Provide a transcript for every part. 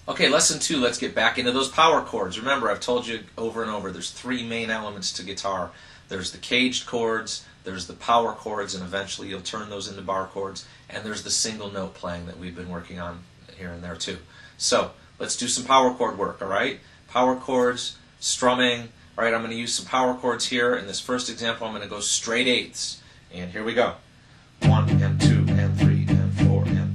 Okay, lesson 2, let's get back into those power chords. Remember, I've told you over and over, there's 3 main elements to guitar. There's the caged chords, there's the power chords, and eventually you'll turn those into bar chords, and there's the single note playing that we've been working on here and there too. So, let's do some power chord work, alright? Power chords, strumming. Alright, I'm going to use some power chords here. In this first example, I'm going to go straight eighths. And here we go. 1 and 2 and 3 and 4 and...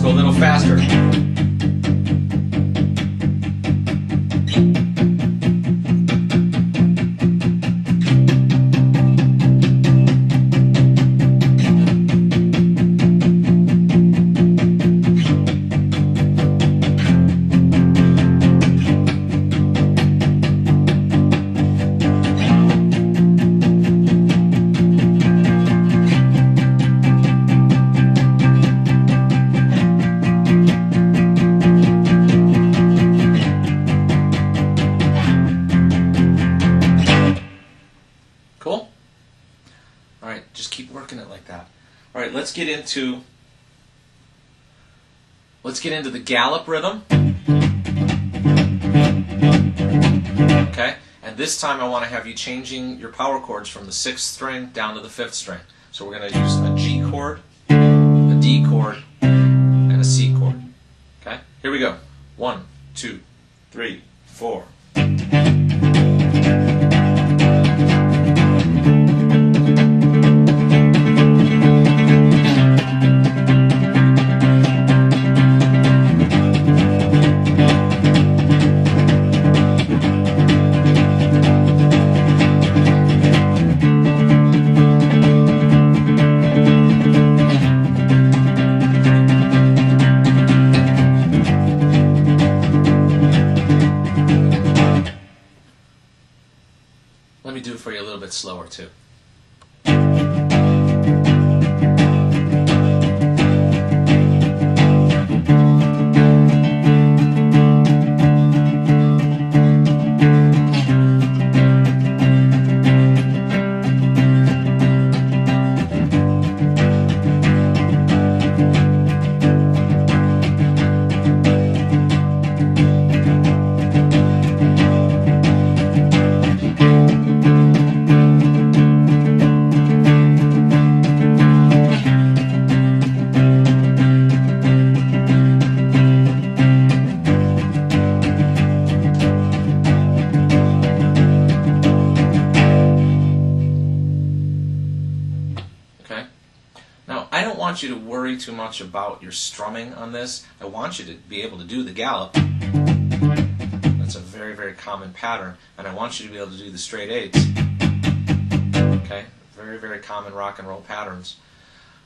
Go a little faster. Cool? Alright, just keep working it like that. Alright, let's get into the gallop rhythm. Okay? And this time I want to have you changing your power chords from the 6th string down to the 5th string. So we're going to use a G chord, a D chord, and a C chord. Okay? Here we go. 1, 2, 3, 4. Let me do it for you a little bit slower too. I don't want you to worry too much about your strumming on this. I want you to be able to do the gallop. That's a very, very common pattern. And I want you to be able to do the straight eights. Okay? Very, very common rock and roll patterns.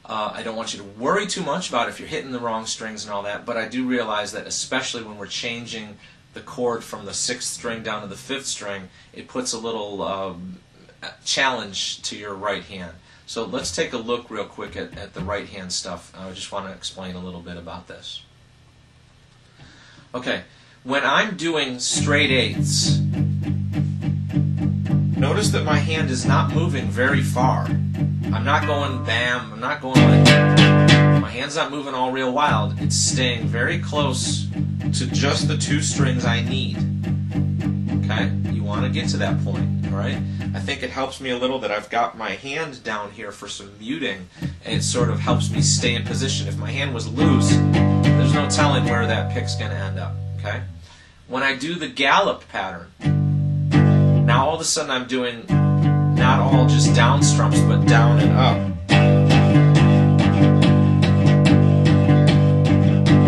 I don't want you to worry too much about if you're hitting the wrong strings and all that, but I do realize that especially when we're changing the chord from the 6th string down to the 5th string, it puts a little challenge to your right hand. So let's take a look real quick at the right hand stuff. I just want to explain a little bit about this. Okay, when I'm doing straight eighths, notice that my hand is not moving very far. I'm not going bam, I'm not going like that. My hand's not moving all real wild. It's staying very close to just the 2 strings I need. Okay? You want to get to that point, alright? I think it helps me a little that I've got my hand down here for some muting, and it sort of helps me stay in position. If my hand was loose, there's no telling where that pick's going to end up, okay? When I do the gallop pattern, now all of a sudden I'm doing not all just down strums, but down and up.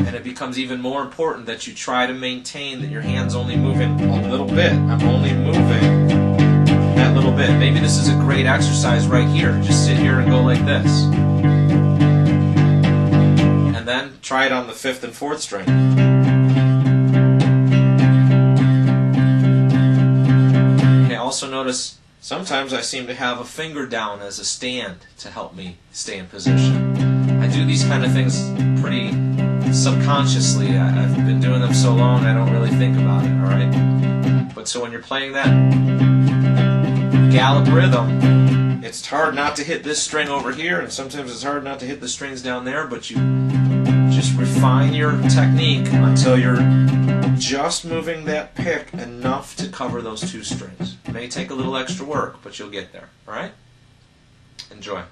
And it becomes even more important that you try to maintain that your hand's only moving a little bit. I'm only moving that little little bit. Maybe this is a great exercise right here. Just sit here and go like this. And then try it on the 5th and 4th string. Okay, also notice sometimes I seem to have a finger down as a stand to help me stay in position. I do these kind of things pretty subconsciously. I've been doing them so long I don't really think about it, alright? But so when you're playing that gallop rhythm, it's hard not to hit this string over here, and sometimes it's hard not to hit the strings down there, but you just refine your technique until you're just moving that pick enough to cover those 2 strings. It may take a little extra work, but you'll get there, alright? Enjoy.